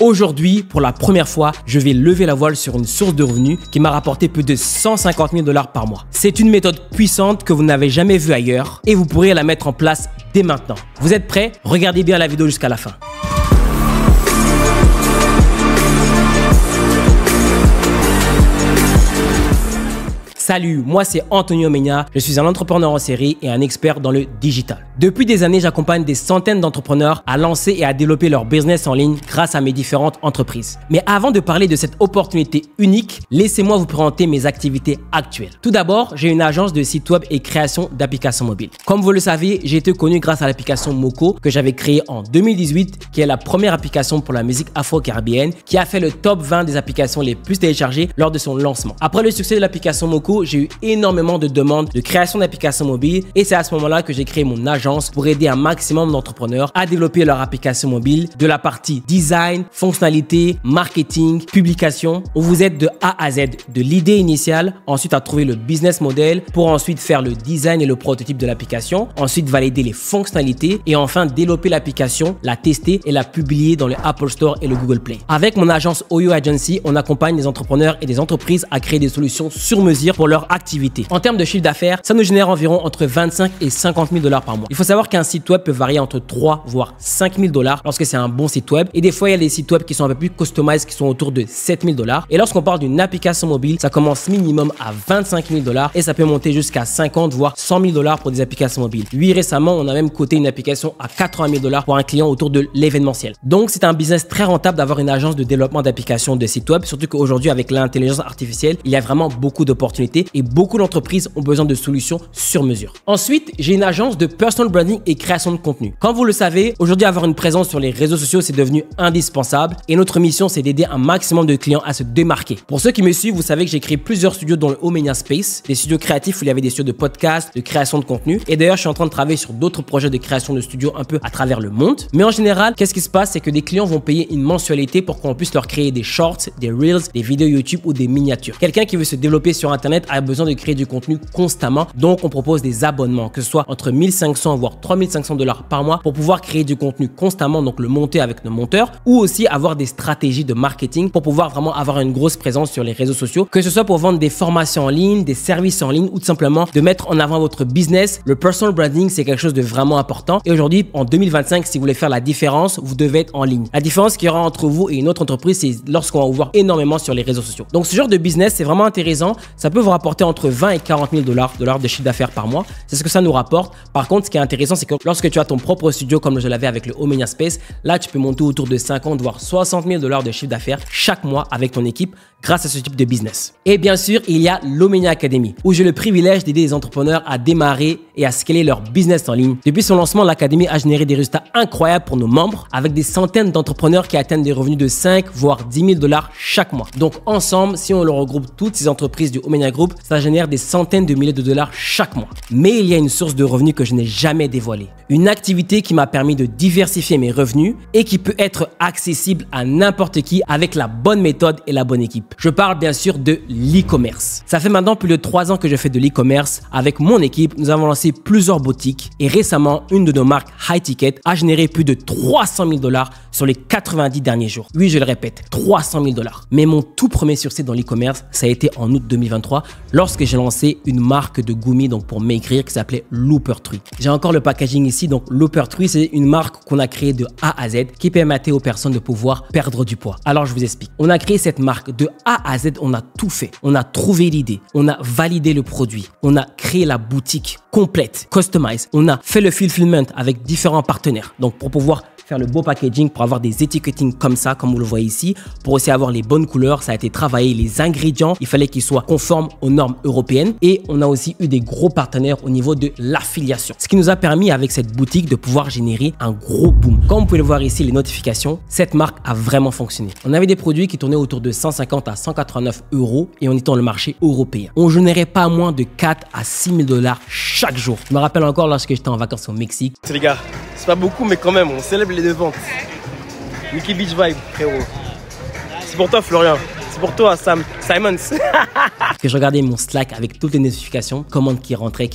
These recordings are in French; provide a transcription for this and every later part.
Aujourd'hui, pour la première fois, je vais lever la voile sur une source de revenus qui m'a rapporté plus de 150 000 $ par mois. C'est une méthode puissante que vous n'avez jamais vue ailleurs et vous pourrez la mettre en place dès maintenant. Vous êtes prêts? Regardez bien la vidéo jusqu'à la fin. Salut, moi c'est Antonio Mena, je suis un entrepreneur en série et un expert dans le digital. Depuis des années, j'accompagne des centaines d'entrepreneurs à lancer et à développer leur business en ligne grâce à mes différentes entreprises. Mais avant de parler de cette opportunité unique, laissez-moi vous présenter mes activités actuelles. Tout d'abord, j'ai une agence de site web et création d'applications mobiles. Comme vous le savez, j'ai été connu grâce à l'application Moko que j'avais créée en 2018, qui est la première application pour la musique afro-caribéenne, qui a fait le top 20 des applications les plus téléchargées lors de son lancement. Après le succès de l'application Moko, j'ai eu énormément de demandes de création d'applications mobiles et c'est à ce moment-là que j'ai créé mon agence pour aider un maximum d'entrepreneurs à développer leur application mobile de la partie design, fonctionnalité, marketing, publication. On vous aide de A à Z, de l'idée initiale, ensuite à trouver le business model pour ensuite faire le design et le prototype de l'application, ensuite valider les fonctionnalités et enfin développer l'application, la tester et la publier dans le Apple Store et le Google Play. Avec mon agence OYO Agency, on accompagne des entrepreneurs et des entreprises à créer des solutions sur mesure pour leur activité. En termes de chiffre d'affaires, ça nous génère environ entre 25 et 50 000 $ par mois. Il faut savoir qu'un site web peut varier entre 3 voire 5 000 $ lorsque c'est un bon site web. Et des fois, il y a des sites web qui sont un peu plus customized qui sont autour de 7 000 $. Et lorsqu'on parle d'une application mobile, ça commence minimum à 25 000 $ et ça peut monter jusqu'à 50 voire 100 000 $ pour des applications mobiles. Oui, récemment, on a même coté une application à 80 000 $ pour un client autour de l'événementiel. Donc, c'est un business très rentable d'avoir une agence de développement d'applications de sites web, surtout qu'aujourd'hui, avec l'intelligence artificielle, il y a vraiment beaucoup d'opportunités et beaucoup d'entreprises ont besoin de solutions sur mesure. Ensuite, j'ai une agence de personal branding et création de contenu. Comme vous le savez, aujourd'hui, avoir une présence sur les réseaux sociaux, c'est devenu indispensable et notre mission, c'est d'aider un maximum de clients à se démarquer. Pour ceux qui me suivent, vous savez que j'ai créé plusieurs studios dans le Omnia Space, des studios créatifs où il y avait des studios de podcast, de création de contenu. Et d'ailleurs, je suis en train de travailler sur d'autres projets de création de studios un peu à travers le monde. Mais en général, qu'est-ce qui se passe? C'est que des clients vont payer une mensualité pour qu'on puisse leur créer des shorts, des reels, des vidéos YouTube ou des miniatures. Quelqu'un qui veut se développer sur Internet a besoin de créer du contenu constamment. Donc, on propose des abonnements, que ce soit entre 1500 voire 3500 $ par mois pour pouvoir créer du contenu constamment, donc le monter avec nos monteurs ou aussi avoir des stratégies de marketing pour pouvoir vraiment avoir une grosse présence sur les réseaux sociaux, que ce soit pour vendre des formations en ligne, des services en ligne ou tout simplement de mettre en avant votre business. Le personal branding, c'est quelque chose de vraiment important. Et aujourd'hui, en 2025, si vous voulez faire la différence, vous devez être en ligne. La différence qu'il y aura entre vous et une autre entreprise, c'est lorsqu'on va vous voir énormément sur les réseaux sociaux. Donc, ce genre de business, c'est vraiment intéressant. Ça peut vous rapporter entre 20 et 40 000 $ de chiffre d'affaires par mois. C'est ce que ça nous rapporte. Par contre, ce qui est intéressant, c'est que lorsque tu as ton propre studio, comme je l'avais avec le Omnia Space, là, tu peux monter autour de 50 voire 60 000 $ de chiffre d'affaires chaque mois avec ton équipe grâce à ce type de business. Et bien sûr, il y a l'Omnia Academy où j'ai le privilège d'aider les entrepreneurs à démarrer et à scaler leur business en ligne. Depuis son lancement, l'Académie a généré des résultats incroyables pour nos membres avec des centaines d'entrepreneurs qui atteignent des revenus de 5 voire 10 000 $ chaque mois. Donc ensemble, si on le regroupe toutes ces entreprises du Omnia Group, ça génère des centaines de milliers de dollars chaque mois. Mais il y a une source de revenus que je n'ai jamais dévoilée. Une activité qui m'a permis de diversifier mes revenus et qui peut être accessible à n'importe qui avec la bonne méthode et la bonne équipe. Je parle bien sûr de l'e-commerce. Ça fait maintenant plus de 3 ans que je fais de l'e-commerce. Avec mon équipe, nous avons lancé plusieurs boutiques et récemment, une de nos marques High Ticket a généré plus de 300 000 $ sur les 90 derniers jours. Oui, je le répète, 300 000 $. Mais mon tout premier succès dans l'e-commerce, ça a été en août 2023 lorsque j'ai lancé une marque de gummies donc pour maigrir qui s'appelait Looper Tree. J'ai encore le packaging ici. Donc Looper Tree, c'est une marque qu'on a créée de A à Z qui permettait aux personnes de pouvoir perdre du poids. Alors je vous explique. On a créé cette marque de A à Z, on a tout fait. On a trouvé l'idée, on a validé le produit, on a créé la boutique complète, customized. On a fait le fulfillment avec différents partenaires. Donc pour pouvoir faire le beau packaging, pour avoir des étiquetings comme ça, comme vous le voyez ici, pour aussi avoir les bonnes couleurs, ça a été travaillé, les ingrédients, il fallait qu'ils soient conformes aux normes européennes et on a aussi eu des gros partenaires au niveau de l'affiliation. Ce qui nous a permis avec cette boutique de pouvoir générer un gros boom. Comme vous pouvez le voir ici, les notifications, cette marque a vraiment fonctionné. On avait des produits qui tournaient autour de 150 à 189 € et on était dans le marché européen. On générait pas moins de 4 à 6 000 $ chaque jour. Je me rappelle encore lorsque j'étais en vacances au Mexique. Les gars, c'est pas beaucoup mais quand même, on célèbre les deux ventes. Mickey Beach Vibe, frérot. C'est pour toi Florian, c'est pour toi Simons. que je regardais mon Slack avec toutes les notifications, commandes qui rentraient.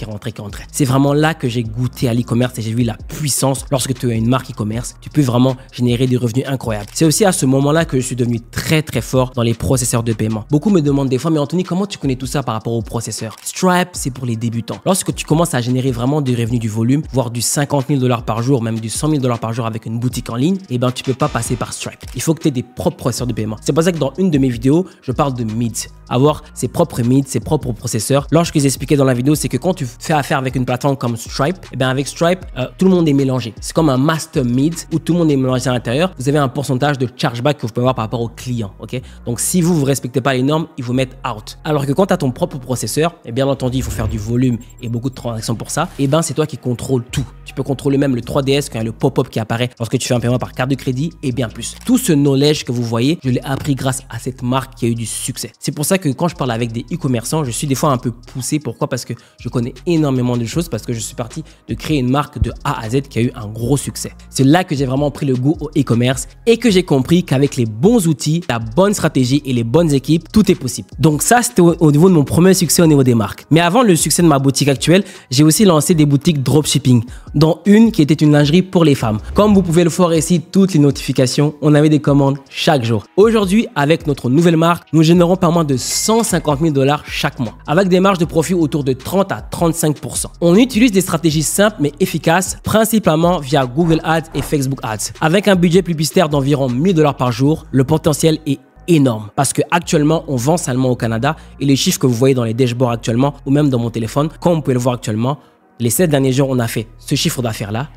C'est vraiment là que j'ai goûté à l'e-commerce et j'ai vu la puissance. Lorsque tu as une marque e-commerce, tu peux vraiment générer des revenus incroyables. C'est aussi à ce moment-là que je suis devenu très fort dans les processeurs de paiement. Beaucoup me demandent des fois, mais Anthony, comment tu connais tout ça par rapport aux processeurs? Stripe, c'est pour les débutants. Lorsque tu commences à générer vraiment des revenus du volume, voire du 50 000 $ par jour, même du 100 000 $ par jour avec une boutique en ligne, eh ben, tu peux pas passer par Stripe. Il faut que tu aies des propres processeurs de paiement. C'est pour ça que dans une de mes vidéos, je parle de MIDS. Avoir ses propres MIDS, ses propres processeurs. Lorsque je expliquais dans la vidéo, c'est que quand tu fais affaire avec une plateforme comme Stripe, eh bien avec Stripe, tout le monde est mélangé. C'est comme un master MIDS où tout le monde est mélangé à l'intérieur. Vous avez un pourcentage de chargeback que vous pouvez avoir par rapport aux clients. Ok? Donc si vous respectez pas les normes, ils vous mettent out. Alors que quand tu as ton propre processeur, et bien entendu, il faut faire du volume et beaucoup de transactions pour ça. Et ben c'est toi qui contrôle tout. Tu peux contrôler même le 3DS quand il y a le pop-up qui apparaît lorsque tu fais un paiement par carte de crédit et bien plus. Tout ce knowledge que vous voyez, je l'ai appris grâce à cette marque qui a eu du succès. C'est pour ça que quand je parle avec des e-commerçants, je suis des fois un peu poussé. Pourquoi? Parce que je connais énormément de choses, parce que je suis parti de créer une marque de A à Z qui a eu un gros succès. C'est là que j'ai vraiment pris le goût au e-commerce et que j'ai compris qu'avec les bons outils, la bonne stratégie et les bonnes équipes, tout est possible. Donc ça, c'était au niveau de mon premier succès au niveau des marques. Mais avant le succès de ma boutique actuelle, j'ai aussi lancé des boutiques dropshipping, dont une qui était une lingerie pour les femmes. Comme vous pouvez le voir ici, toutes les notifications, on avait des commandes chaque jour. Aujourd'hui, avec notre nouvelle marque, nous générons pas moins de 150 000 $ chaque mois, avec des marges de profit autour de 30 à 35%. On utilise des stratégies simples mais efficaces, principalement via Google Ads et Facebook Ads. Avec un budget publicitaire d'environ 1 000 $ par jour, le potentiel est énorme parce que actuellement on vend seulement au Canada et les chiffres que vous voyez dans les dashboards actuellement ou même dans mon téléphone, comme vous pouvez le voir actuellement, les 7 derniers jours on a fait ce chiffre d'affaires là,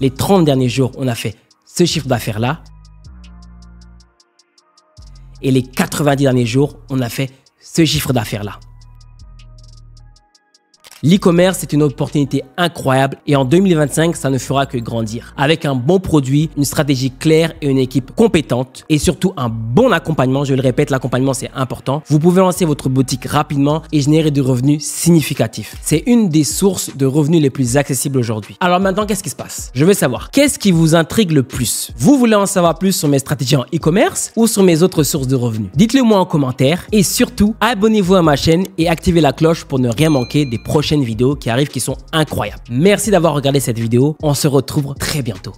les 30 derniers jours on a fait ce chiffre d'affaires là et les 90 derniers jours on a fait ce chiffre d'affaires là. L'e-commerce, c'est une opportunité incroyable et en 2025, ça ne fera que grandir. Avec un bon produit, une stratégie claire et une équipe compétente et surtout un bon accompagnement, je le répète, l'accompagnement c'est important, vous pouvez lancer votre boutique rapidement et générer des revenus significatifs. C'est une des sources de revenus les plus accessibles aujourd'hui. Alors maintenant, qu'est-ce qui se passe? Je veux savoir, qu'est-ce qui vous intrigue le plus? Vous voulez en savoir plus sur mes stratégies en e-commerce ou sur mes autres sources de revenus? Dites-le moi en commentaire et surtout, abonnez-vous à ma chaîne et activez la cloche pour ne rien manquer des prochaines vidéos qui arrivent qui sont incroyables. Merci d'avoir regardé cette vidéo. On se retrouve très bientôt.